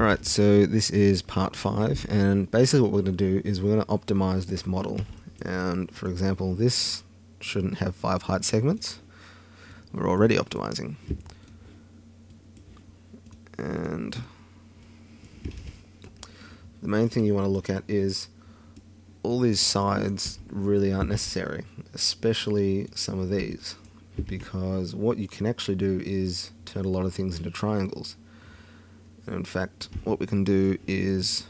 Alright, so this is part 5, and basically what we're going to do is we're going to optimize this model. And for example, this shouldn't have 5 height segments. We're already optimizing. And the main thing you want to look at is all these sides really aren't necessary, especially some of these, because what you can actually do is turn a lot of things into triangles. And in fact, what we can do is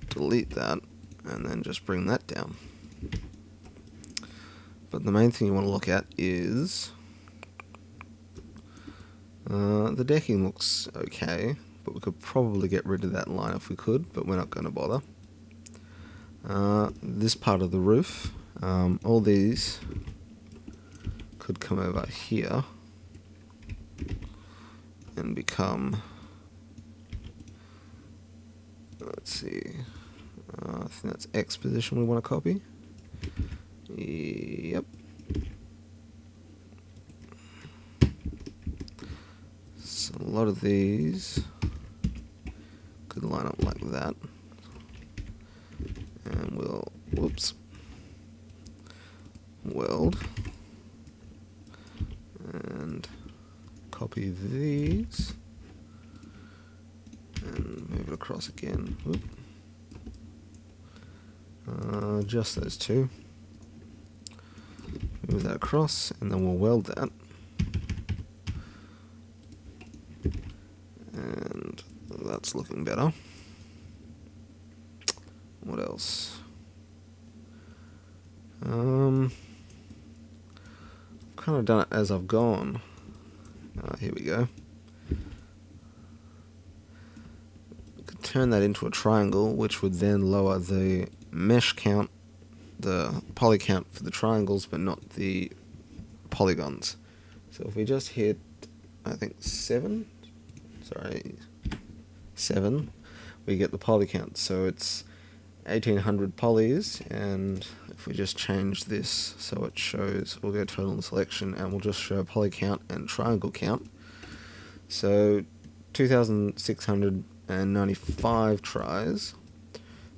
delete that and then just bring that down. But the main thing you want to look at is the decking looks okay, but we could probably get rid of that line if we could, but we're not going to bother. This part of the roof, all these could come over here and become, let's see, I think that's X position we want to copy. Yep. So a lot of these could line up like that. And we'll, whoops, weld. And copy these. And move it across again. Whoop. Just those two. Move that across, and then we'll weld that. And that's looking better. What else? Kind of done it as I've gone. Here we go. We could turn that into a triangle, which would then lower the mesh count, the poly count for the triangles, but not the polygons. So if we just hit, I think 7, we get the poly count. So it's 1800 polys, and if we just change this so it shows, we'll go total and selection, and we'll just show poly count and triangle count. So 2695 tries.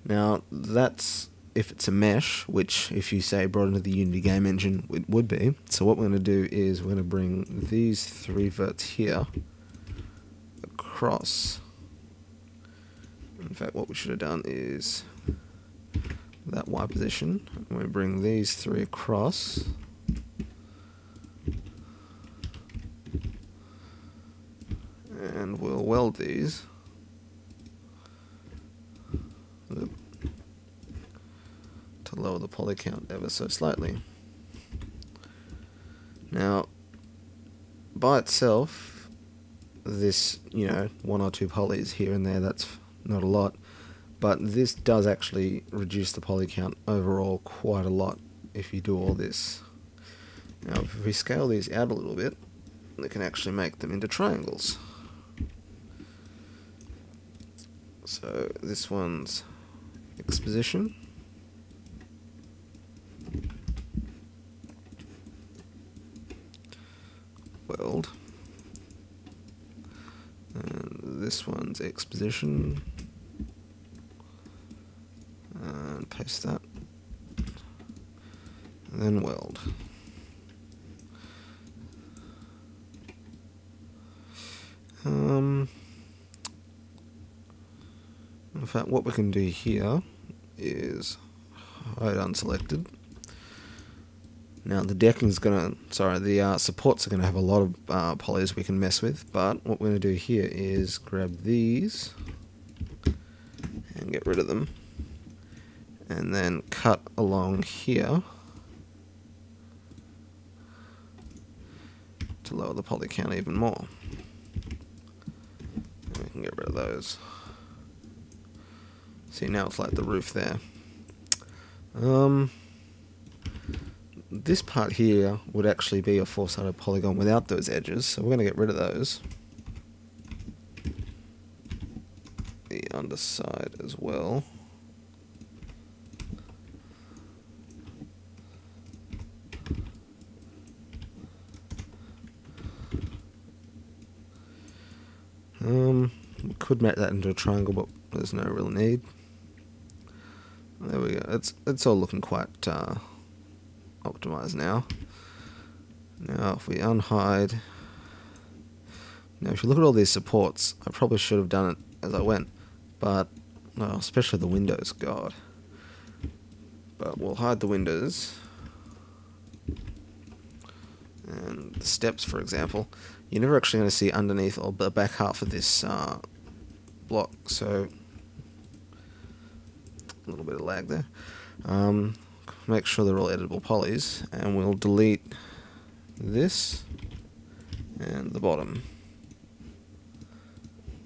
Now that's if it's a mesh, which if you say brought into the Unity game engine it would be. So what we're going to do is we're going to bring these 3 verts here across. In fact, what we should have done is that Y position, and we bring these 3 across. And we'll weld these. To lower the poly count ever so slightly. Now, by itself, this, 1 or 2 polys here and there, that's not a lot, but this does actually reduce the poly count overall quite a lot if you do all this. Now, if we scale these out a little bit, we can actually make them into triangles. So this one's X position. Weld. And this one's X position. And paste that. And then weld. In fact, what we can do here is hide unselected. Now the decking's gonna, the supports are gonna have a lot of polys we can mess with, but what we're gonna do here is grab these and get rid of them, and then cut along here to lower the poly count even more. And we can get rid of those. See, now it's like the roof there. This part here would actually be a 4-sided polygon without those edges, so we're going to get rid of those. The underside as well. We could make that into a triangle, but there's no real need. There we go. It's all looking quite optimized now. Now if we unhide, now if you look at all these supports, I probably should have done it as I went, but no, especially the windows, God. But we'll hide the windows and the steps, for example. You're never actually going to see underneath or the back half of this block, so a little bit of lag there. Make sure they're all editable polys, and we'll delete this and the bottom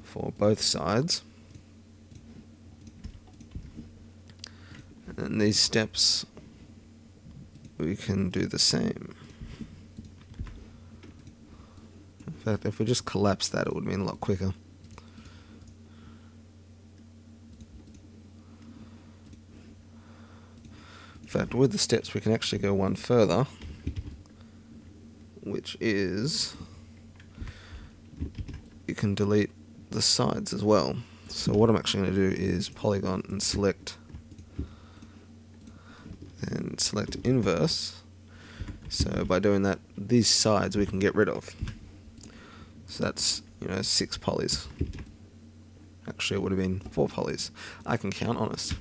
for both sides. And these steps, we can do the same. In fact, if we just collapse that, it would mean a lot quicker. In fact, with the steps, we can actually go one further, which is you can delete the sides as well. So what I'm actually going to do is polygon and select inverse. So by doing that, these sides we can get rid of. So that's 6 polys. Actually, it would have been 4 polys. I can count, honest.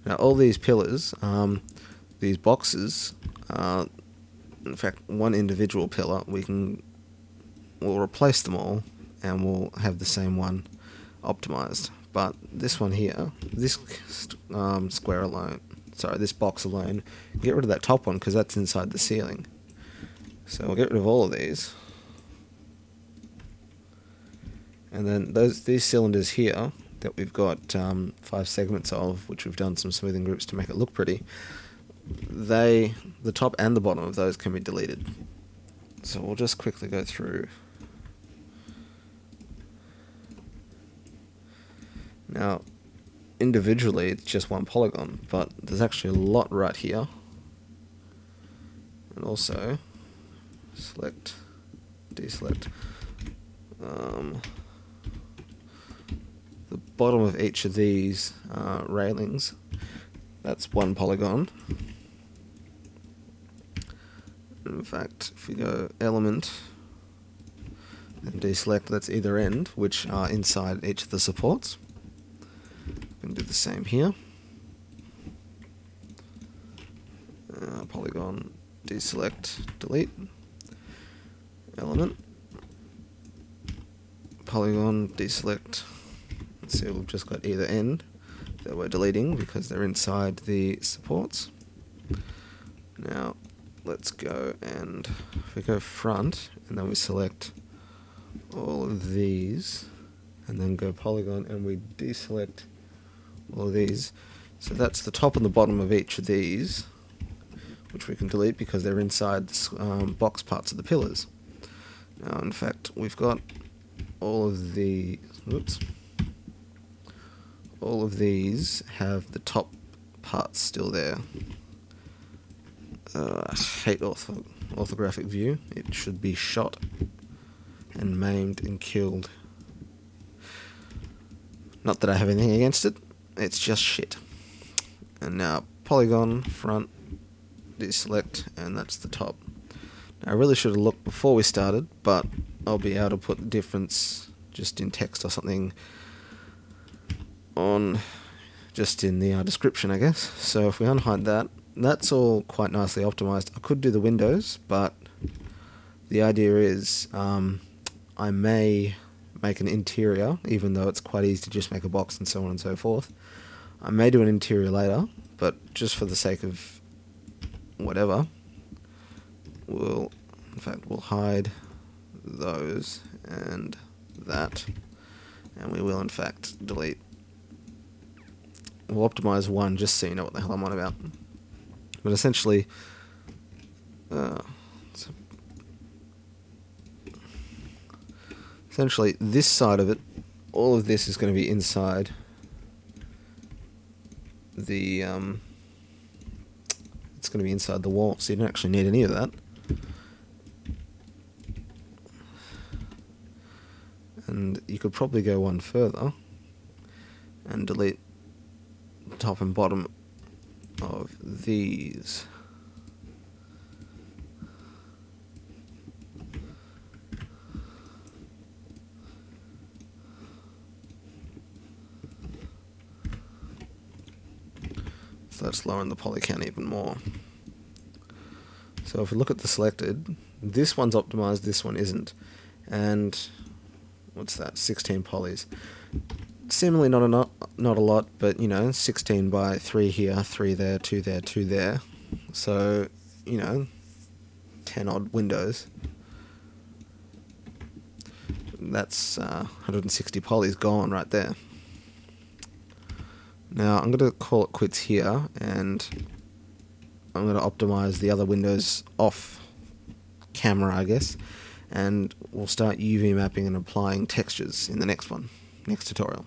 Now all these pillars, these boxes, in fact one individual pillar, we'll replace them all and we'll have the same one optimized. But this one here, this square alone, sorry, this box alone, get rid of that top one because that's inside the ceiling. So we'll get rid of all of these. And then these cylinders here that we've got 5 segments of, which we've done some smoothing groups to make it look pretty, the top and the bottom of those can be deleted. So we'll just quickly go through. Now, individually it's just one polygon, but there's actually a lot right here. And also, select, deselect. The bottom of each of these railings, that's one polygon. In fact, if we go element and deselect, that's either end, which are inside each of the supports. We can do the same here. Polygon, deselect, delete, element, polygon, deselect. Let's see, we've just got either end that we're deleting because they're inside the supports. Now let's go, and if we go front and then we select all of these and then go polygon and we deselect all of these, so that's the top and the bottom of each of these, which we can delete because they're inside the box parts of the pillars. Now in fact we've got all of the all of these have the top parts still there. I hate orthographic view. It should be shot and maimed and killed. Not that I have anything against it, it's just shit. And now polygon, front, deselect, and that's the top. Now I really should have looked before we started, but I'll be able to put the difference just in text or something on just in the description, I guess. So if we unhide that, that's all quite nicely optimized. I could do the windows, but the idea is I may make an interior, even though it's quite easy to just make a box and so on and so forth. I may do an interior later, but just for the sake of whatever, we'll hide those and that, and we will in fact delete. We'll optimize one just so you know what the hell I'm on about. But essentially, this side of it, all of this is going to be inside the it's going to be inside the wall, so you don't actually need any of that. And And you could probably go one further and delete top and bottom of these. So that's lowering the poly count even more. So if we look at the selected, this one's optimized, this one isn't. And what's that? 16 polys. Seemingly not a lot, but you know, 16 by 3 here, 3 there, 2 there, 2 there. So, you know, 10 odd windows. That's 160 polys gone right there. Now I'm going to call it quits here, and I'm going to optimize the other windows off camera, I guess, and we'll start UV mapping and applying textures in the next tutorial.